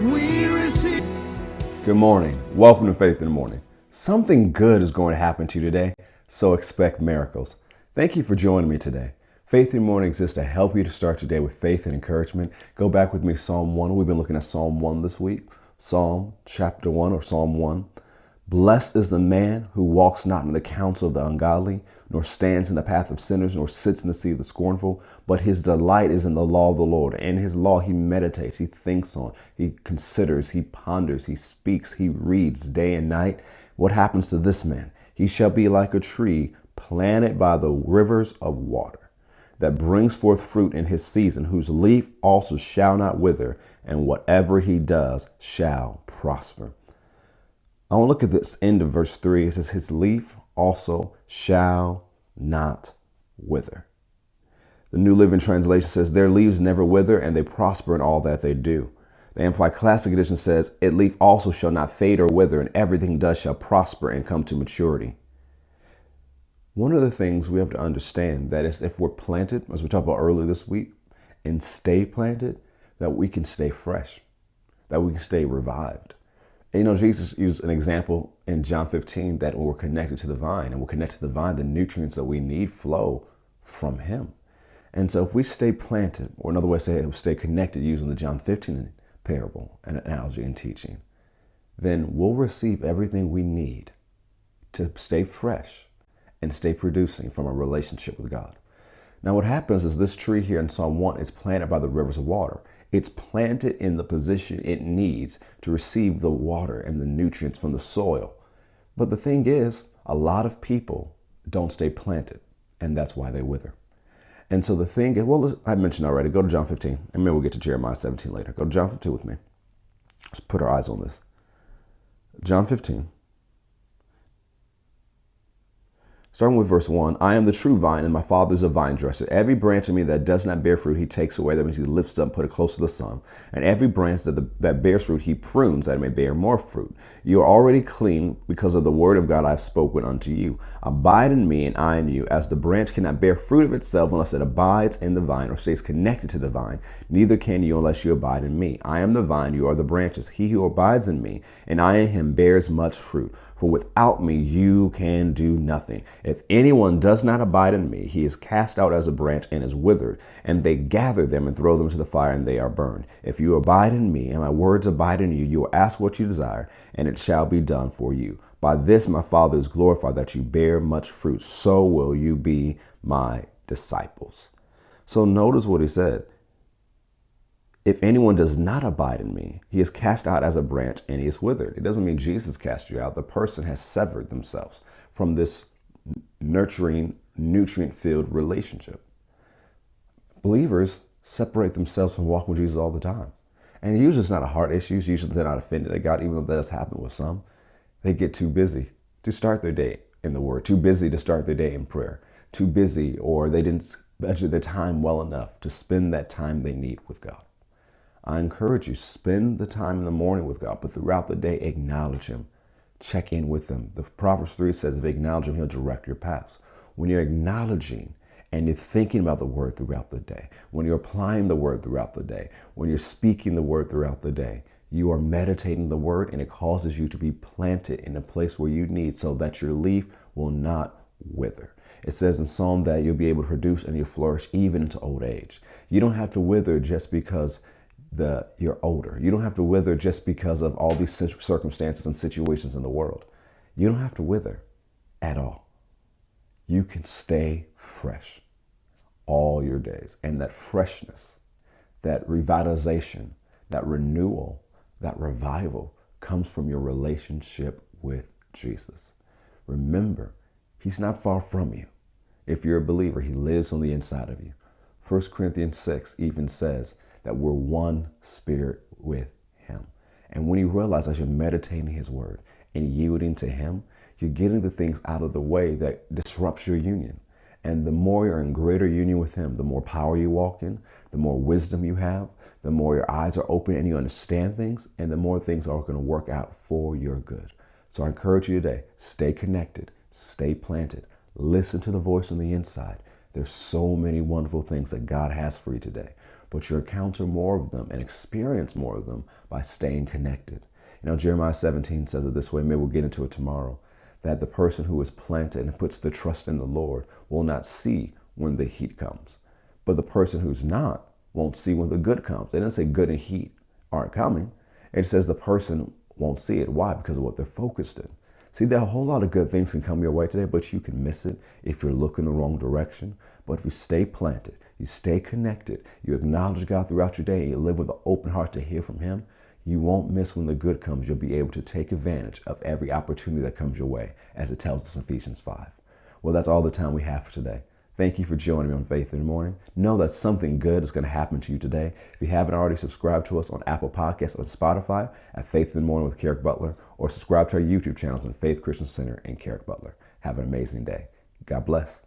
we receive. Good morning. Welcome to Faith in the Morning. Something good is going to happen to you today, so expect miracles. Thank you for joining me today. Faith in the Morning exists to help you to start your day with faith and encouragement. Go back with me, Psalm 1. We've been looking at Psalm 1 this week. Psalm chapter 1 or Psalm 1. Blessed is the man who walks not in the counsel of the ungodly, nor stands in the path of sinners, nor sits in the seat of the scornful, but his delight is in the law of the Lord. And his law he meditates, he thinks on, he considers, he ponders, he speaks, he reads day and night. What happens to this man? He shall be like a tree planted by the rivers of water, that brings forth fruit in his season, whose leaf also shall not wither, and whatever he does shall prosper. I want to look at this end of verse 3. It says, his leaf also shall not wither. The New Living Translation says, their leaves never wither, and they prosper in all that they do. The Amplified Classic Edition says, its leaf also shall not fade or wither, and everything does shall prosper and come to maturity. One of the things we have to understand that is if we're planted, as we talked about earlier this week, and stay planted, that we can stay fresh, that we can stay revived. And, Jesus used an example in John 15 that when we're connected to the vine, and we're connected to the vine, the nutrients that we need flow from him. And so if we stay planted, or another way to say it, stay connected using the John 15 parable and analogy and teaching, then we'll receive everything we need to stay fresh and stay producing from a relationship with God. Now what happens is this tree here in Psalm 1 is planted by the rivers of water. It's planted in the position it needs to receive the water and the nutrients from the soil. But the thing is, a lot of people don't stay planted, and that's why they wither. And so the thing is, well, I mentioned already, go to John 15, and maybe we'll get to Jeremiah 17 later. Go to John 15 with me. Let's put our eyes on this. John 15. Starting with verse 1, I am the true vine, and my Father is a vine dresser. Every branch in me that does not bear fruit, he takes away. That means he lifts up and put it close to the sun. And every branch that bears fruit, he prunes, that it may bear more fruit. You are already clean because of the word of God I have spoken unto you. Abide in me, and I in you. As the branch cannot bear fruit of itself unless it abides in the vine or stays connected to the vine, neither can you unless you abide in me. I am the vine, you are the branches. He who abides in me, and I in him, bears much fruit. For without me, you can do nothing. If anyone does not abide in me, he is cast out as a branch and is withered, and they gather them and throw them into the fire, and they are burned. If you abide in me, and my words abide in you, you will ask what you desire, and it shall be done for you. By this my Father is glorified, that you bear much fruit. So will you be my disciples. So notice what he said. If anyone does not abide in me, he is cast out as a branch and he is withered. It doesn't mean Jesus cast you out. The person has severed themselves from this nurturing, nutrient-filled relationship. Believers separate themselves from walking with Jesus all the time. And usually it's not a heart issue. Usually they're not offended at God, even though that has happened with some. They get too busy to start their day in the Word, too busy to start their day in prayer, too busy, or they didn't budget their time well enough to spend that time they need with God. I encourage you, spend the time in the morning with God, but throughout the day, acknowledge him. Check in with him. The Proverbs 3 says, if you acknowledge him, he'll direct your paths. When you're acknowledging and you're thinking about the word throughout the day, when you're applying the word throughout the day, when you're speaking the word throughout the day, you are meditating the word, and it causes you to be planted in a place where you need so that your leaf will not wither. It says in Psalm that you'll be able to produce and you'll flourish even into old age. You don't have to wither just because you're older. You don't have to wither just because of all these circumstances and situations in the world. You don't have to wither at all. You can stay fresh all your days. And that freshness, that revitalization, that renewal, that revival comes from your relationship with Jesus. Remember, he's not far from you. If you're a believer, he lives on the inside of you. 1 Corinthians 6 even says that we're one spirit with him. And when you realize as you're meditating his word and yielding to him, you're getting the things out of the way that disrupts your union. And the more you're in greater union with him, the more power you walk in, the more wisdom you have, the more your eyes are open and you understand things, and the more things are going to work out for your good. So I encourage you today, stay connected, stay planted, listen to the voice on the inside. There's so many wonderful things that God has for you today. but you'll encounter more of them and experience more of them by staying connected. Jeremiah 17 says it this way, maybe we'll get into it tomorrow, that the person who is planted and puts the trust in the Lord will not see when the heat comes. But the person who's not won't see when the good comes. It doesn't say good and heat aren't coming. It says the person won't see it. Why? Because of what they're focused in. See, there are a whole lot of good things can come your way today, but you can miss it if you're looking the wrong direction. But if you stay planted, you stay connected, you acknowledge God throughout your day, and you live with an open heart to hear from Him, you won't miss when the good comes. You'll be able to take advantage of every opportunity that comes your way, as it tells us in Ephesians 5. Well, that's all the time we have for today. Thank you for joining me on Faith in the Morning. Know that something good is going to happen to you today. If you haven't already, subscribed to us on Apple Podcasts or Spotify at Faith in the Morning with Kerrick Butler, or subscribe to our YouTube channels on Faith Christian Center and Kerrick Butler. Have an amazing day. God bless.